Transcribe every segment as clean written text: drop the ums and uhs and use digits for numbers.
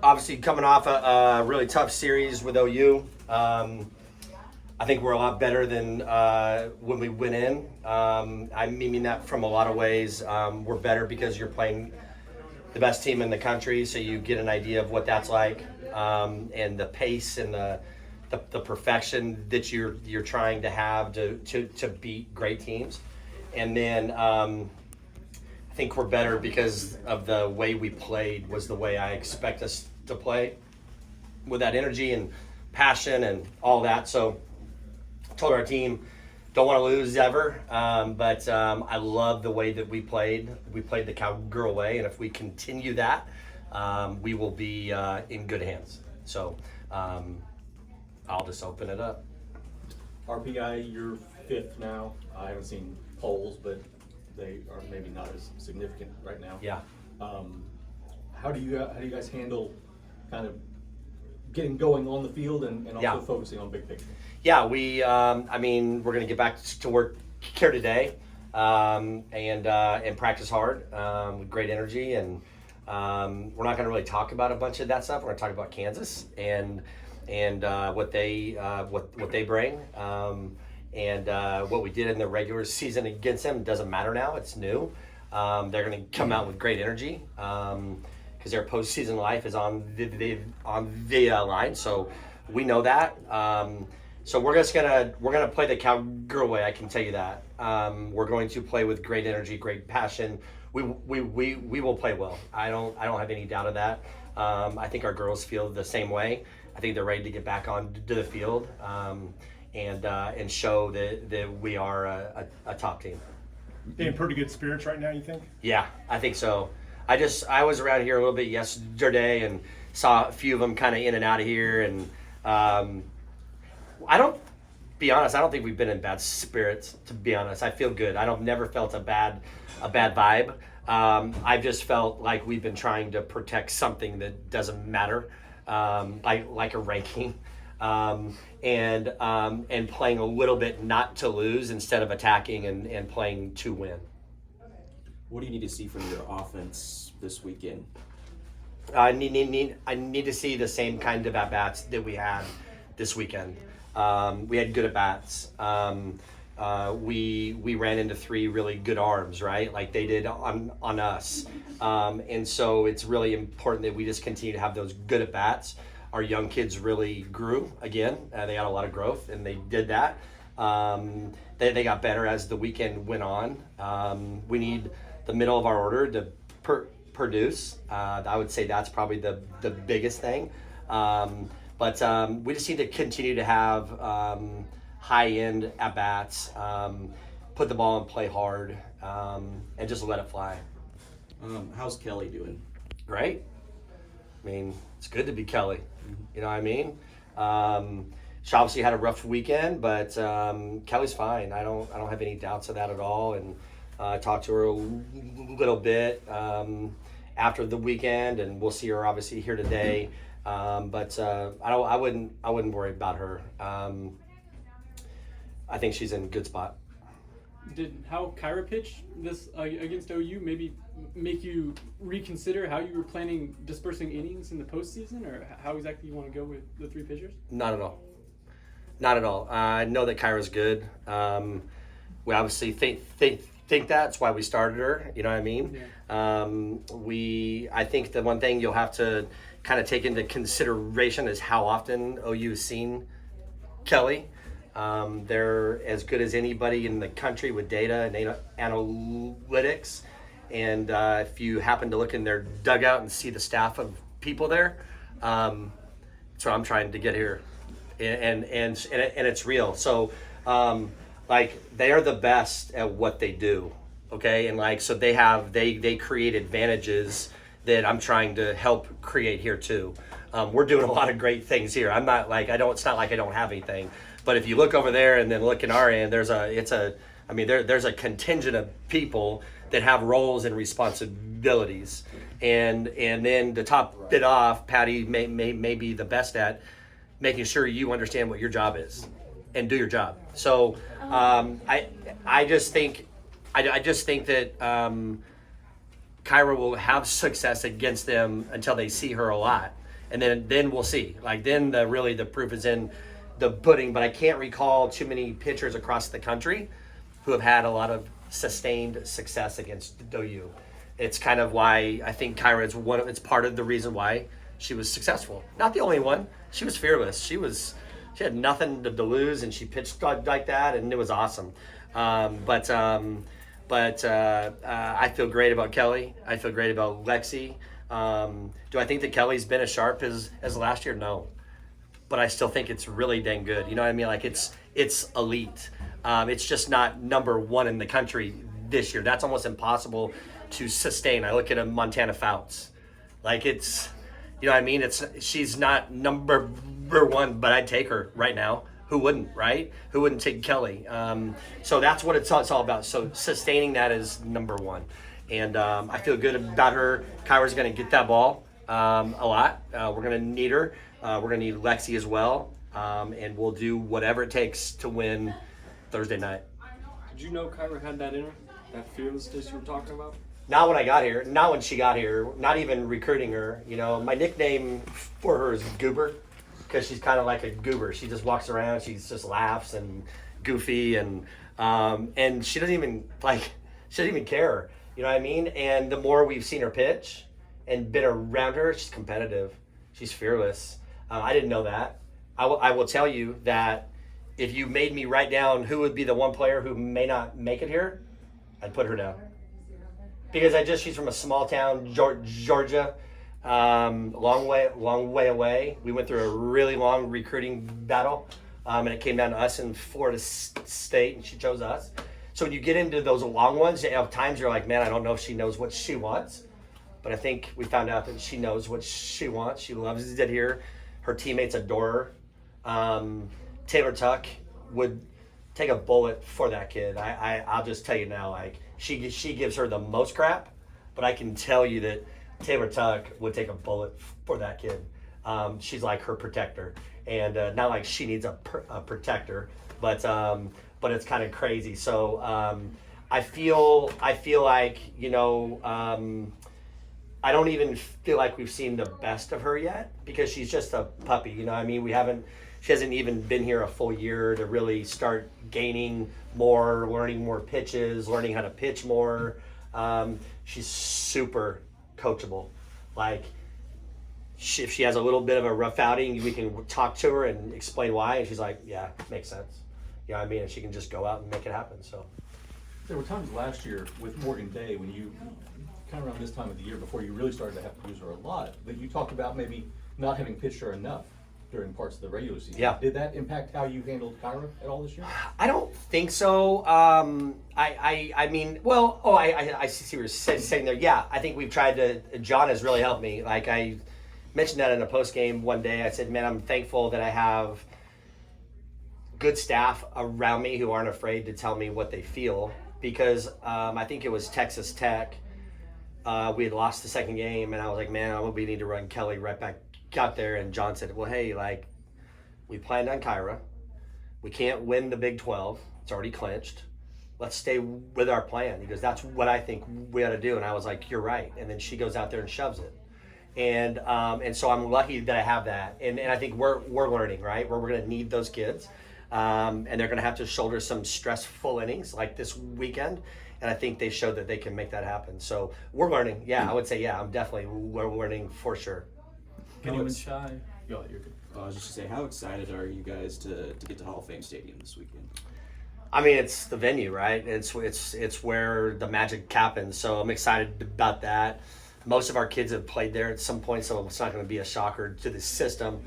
Obviously coming off a really tough series with OU. I think we're a lot better than when we went in. I mean that from a lot of ways. We're better because you're playing the best team in the country, so you get an idea of what that's like, and the pace and the perfection that you're trying to have to beat great teams. And then I think we're better because of the way we played was the way I expect us to play, with that energy and passion and all that. So I told our team, don't want to lose ever, but I love the way that we played. We played the Cowgirl way, and if we continue that, we will be in good hands. So I'll just open it up. RPI, you're fifth now. I haven't seen polls, but they are maybe not as significant right now. Yeah. How do you guys handle kind of getting going on the field and also focusing on big picture? Yeah, we're going to get back to work here today, and practice hard with great energy. And we're not going to really talk about a bunch of that stuff. We're going to talk about Kansas and what they bring. And what we did in the regular season against them doesn't matter now. It's new. They're going to come out with great energy because their postseason life is on the line. So we know that. So we're gonna play the Cowgirl way. I can tell you that. We're going to play with great energy, great passion. We will play well. I don't have any doubt of that. I think our girls feel the same way. I think they're ready to get back onto the field. And show that we are a top team. They in pretty good spirits right now, you think? Yeah, I think so. I was around here a little bit yesterday and saw a few of them kind of in and out of here, and I don't think we've been in bad spirits, to be honest. I feel good. Never felt a bad vibe. I've just felt like we've been trying to protect something that doesn't matter, like a ranking. And playing a little bit not to lose instead of attacking and playing to win. What do you need to see from your offense this weekend? I need to see the same kind of at-bats that we had this weekend. We had good at-bats. We ran into three really good arms, right? Like they did on us. And so it's really important that we just continue to have those good at-bats. Our young kids really grew again. They had a lot of growth, and they did that. They got better as the weekend went on. We need the middle of our order to produce. I would say that's probably the biggest thing. But we just need to continue to have high-end at-bats, put the ball and play hard, and just let it fly. How's Kelly doing? Great. I mean, it's good to be Kelly. You know what I mean? She obviously had a rough weekend, but Kelly's fine. I don't have any doubts of that at all. And I talked to her a little bit after the weekend, and we'll see her obviously here today. But I wouldn't worry about her. I think she's in a good spot. Did how Kyra pitched this against OU maybe make you reconsider how you were planning dispersing innings in the postseason, or how exactly you want to go with the three pitchers? Not at all. Not at all. I know that Kyra's good. We obviously think that's why we started her. You know what I mean? Yeah. I think the one thing you'll have to kind of take into consideration is how often OU has seen Kelly. They're as good as anybody in the country with data and analytics. And if you happen to look in their dugout and see the staff of people there, that's what I'm trying to get here. And it's real. So, they are the best at what they do. Okay. And so they create advantages that I'm trying to help create here too. We're doing a lot of great things here. I'm not it's not like I don't have anything. But if you look over there and then look in our end, there's a contingent of people that have roles and responsibilities, and then to top it off, Patty may be the best at making sure you understand what your job is and do your job. So I just think that Kyra will have success against them until they see her a lot, and then we'll see. Like then the proof is in the pudding. But I can't recall too many pitchers across the country who have had a lot of sustained success against OU. It's kind of why I think Kyra is it's part of the reason why she was successful. Not the only one. She was fearless. She had nothing to lose, and she pitched like that, and it was awesome. But I feel great about Kelly. I feel great about Lexi. Do I think that Kelly's been as sharp as last year? No. But I still think it's really dang good. You know what I mean? Like it's elite. It's just not number one in the country this year. That's almost impossible to sustain. I look at a Montana Fouts. Like it's, you know what I mean? She's not number one, but I'd take her right now. Who wouldn't, right? Who wouldn't take Kelly? So that's what it's all about. So sustaining that is number one. And I feel good about her. Kyra's going to get that ball a lot. We're going to need her. We're going to need Lexi as well. And we'll do whatever it takes to win Thursday night. Did you know Kyra had that in her? That fearlessness you were talking about? Not when I got here. Not when she got here. Not even recruiting her. You know, my nickname for her is Goober, because she's kind of like a goober. She just walks around. She just laughs and goofy, and she doesn't even care. You know what I mean? And the more we've seen her pitch and been around her, she's competitive. She's fearless. I didn't know that. I will tell you that if you made me write down who would be the one player who may not make it here, I'd put her down. Because she's from a small town, Georgia, long way away. We went through a really long recruiting battle, and it came down to us in Florida State, and she chose us. So when you get into those long ones, at times you're like, man, I don't know if she knows what she wants. But I think we found out that she knows what she wants. She loves it here. Her teammates adore her. Taylor Tuck would take a bullet for that kid. I'll just tell you now, like she gives her the most crap, but I can tell you that Taylor Tuck would take a bullet for that kid. She's like her protector, and not like she needs a protector, but it's kind of crazy. So I feel like, you know, I don't even feel like we've seen the best of her yet, because she's just a puppy. You know what I mean? She hasn't even been here a full year to really start gaining more, learning more pitches, learning how to pitch more. She's super coachable. Like, if she has a little bit of a rough outing, we can talk to her and explain why, and she's like, yeah, makes sense. You know what I mean? And she can just go out and make it happen. So There were times last year with Morgan Day when you, kind of around this time of the year before you really started to have to use her a lot, that you talked about maybe not having pitched her enough during parts of the regular season. Yeah. Did that impact how you handled Kyra at all this year? I don't think so. I mean, well, I see what you're saying there. Yeah, I think we've tried to. John has really helped me. Like I mentioned that in a post game one day. I said, man, I'm thankful that I have good staff around me who aren't afraid to tell me what they feel, because I think it was Texas Tech. We had lost the second game, and I was like, man, we need to run Kelly right back out there. And John said, well, hey, like, we planned on Kyra. We can't win the Big 12. It's already clinched. Let's stay with our plan. He goes, that's what I think we ought to do. And I was like, you're right. And then she goes out there and shoves it. And so I'm lucky that I have that. And I think we're learning, right? We're going to need those kids. And they're going to have to shoulder some stressful innings like this weekend. And I think they showed that they can make that happen. So we're learning. Yeah, I would say, yeah, I'm definitely learning for sure. Anyone shy? You're good. I was just gonna say, how excited are you guys to get to Hall of Fame Stadium this weekend? I mean, it's the venue, right? It's where the magic happens. So I'm excited about that. Most of our kids have played there at some point, so it's not going to be a shocker to the system.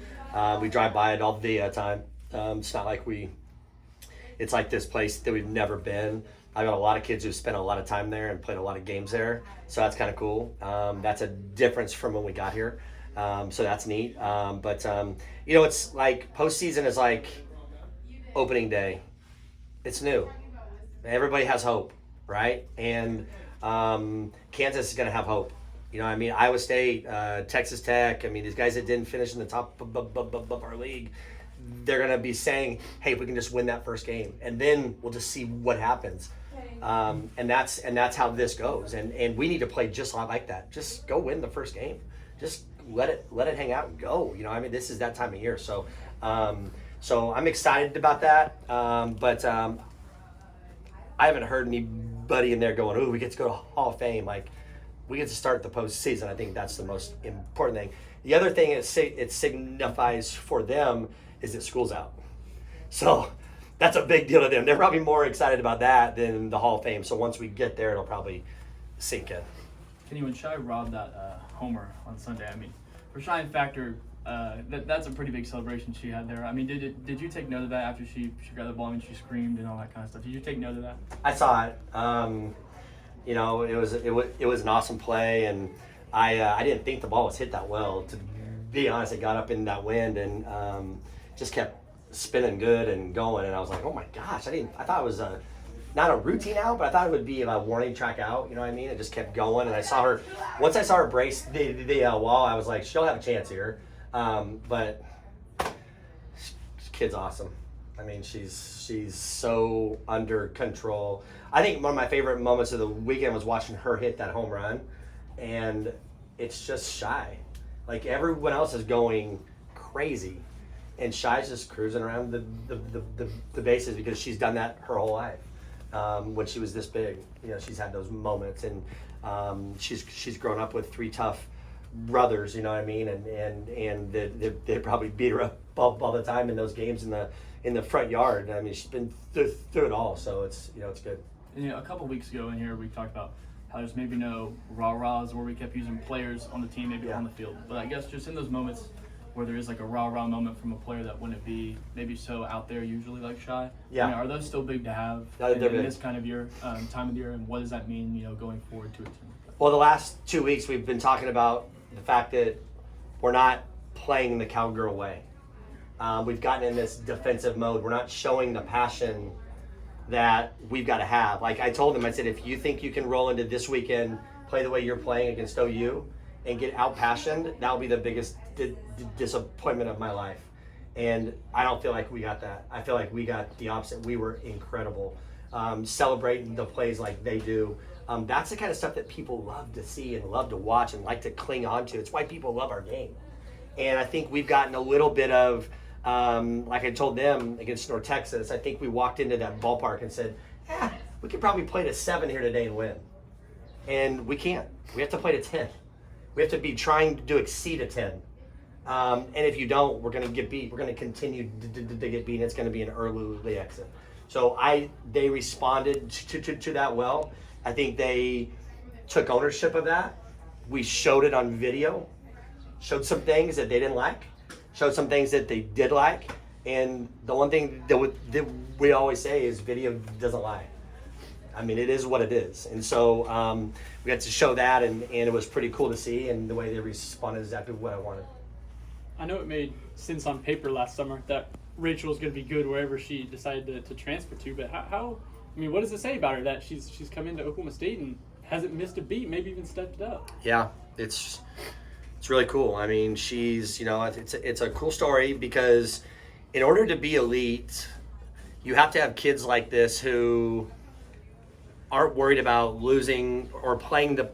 We drive by it all the time. It's not like it's like this place that we've never been. I've got a lot of kids who spent a lot of time there and played a lot of games there, so that's kind of cool. That's a difference from when we got here, so that's neat. But you know, it's like postseason is like opening day. It's new. Everybody has hope, right? And Kansas is going to have hope. You know what I mean? Iowa State, Texas Tech, I mean, these guys that didn't finish in the top of our league, they're going to be saying, hey, we can just win that first game. And then we'll just see what happens. And that's how this goes. And we need to play just like that. Just go win the first game. Just let it hang out and go. You know, I mean, this is that time of year. So I'm excited about that. But I haven't heard anybody in there going, "Ooh, we get to go to Hall of Fame." Like, we get to start the postseason. I think that's the most important thing. The other thing it signifies for them is that school's out. So that's a big deal to them. They're probably more excited about that than the Hall of Fame. So once we get there, it'll probably sink in. Kenny, when Shai robbed that homer on Sunday, I mean, for Shai and Factor, that's a pretty big celebration she had there. I mean, did you take note of that after she got the ball? I mean, she screamed and all that kind of stuff. Did you take note of that? I saw it. You know, it was an awesome play, and I didn't think the ball was hit that well. To be honest, it got up in that wind and just kept spinning good and going. And I was like, oh my gosh, I thought it was not a routine out, but I thought it would be a warning track out. You know what I mean? It just kept going, and once I saw her brace the wall, I was like, she'll have a chance here. But kid's awesome. I mean, she's so under control. I think one of my favorite moments of the weekend was watching her hit that home run, and it's just Shai. Like, everyone else is going crazy, and Shai's just cruising around the bases because she's done that her whole life. When she was this big, you know, she's had those moments, and she's grown up with 3 tough brothers, you know what I mean, and they probably beat her up all the time in those games in the front yard. I mean, she's been through it all, so it's, you know, it's good. And, you know, a couple weeks ago in here, we talked about how there's maybe no rah-rahs where we kept using players on the team, maybe on the field. But I guess just in those moments where there is like a rah-rah moment from a player that wouldn't be maybe so out there usually like Shai. Yeah. I mean, are those still big to have They're in big. this kind of year, time of the year, and what does that mean, you know, going forward to a team? Well, the last 2 weeks we've been talking about the fact that we're not playing the cowgirl way. We've gotten in this defensive mode. We're not showing the passion that we've got to have. Like I told them, I said, if you think you can roll into this weekend, play the way you're playing against OU, and get out-passioned, that'll be the biggest disappointment of my life. And I don't feel like we got that. I feel like we got the opposite. We were incredible. Celebrating the plays like they do. That's the kind of stuff that people love to see and love to watch and like to cling on to. It's why people love our game. And I think we've gotten a little bit of, like I told them against North Texas, I think we walked into that ballpark and said, we could probably play to 7 here today and win. And we can't. We have to play to 10. We have to be trying to exceed a 10. And if you don't, we're going to get beat. We're going to continue to get beat, and it's going to be an early exit. So they responded to that well. I think they took ownership of that. We showed it on video, showed some things that they didn't like, showed some things that they did like. And the one thing that we always say is video doesn't lie. I mean, it is what it is. And so we got to show that, and it was pretty cool to see, and the way they responded is exactly what I wanted. I know it made sense on paper last summer that Rachel was going to be good wherever she decided to transfer to, but how, I mean, what does it say about her that she's come into Oklahoma State and hasn't missed a beat, maybe even stepped it up? Yeah, it's really cool. I mean, she's, you know, it's a cool story because in order to be elite, you have to have kids like this who aren't worried about losing or playing the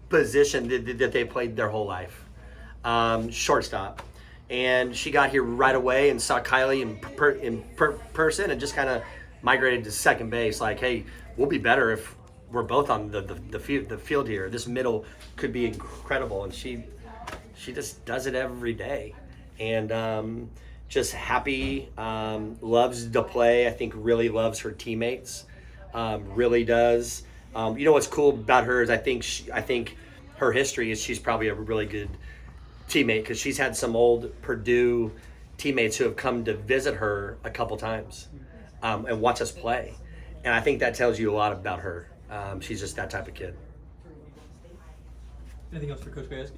position that they played their whole life. Shortstop. And she got here right away and saw Kylie in person and just kind of migrated to second base. Like, hey, we'll be better if we're both on the field here. This middle could be incredible. And she just does it every day. And just happy, loves to play. I think really loves her teammates. Really does. You know what's cool about her is I think her history is she's probably a really good teammate because she's had some old Purdue teammates who have come to visit her a couple times and watch us play. And I think that tells you a lot about her. She's just that type of kid. Anything else for Coach Gajewski?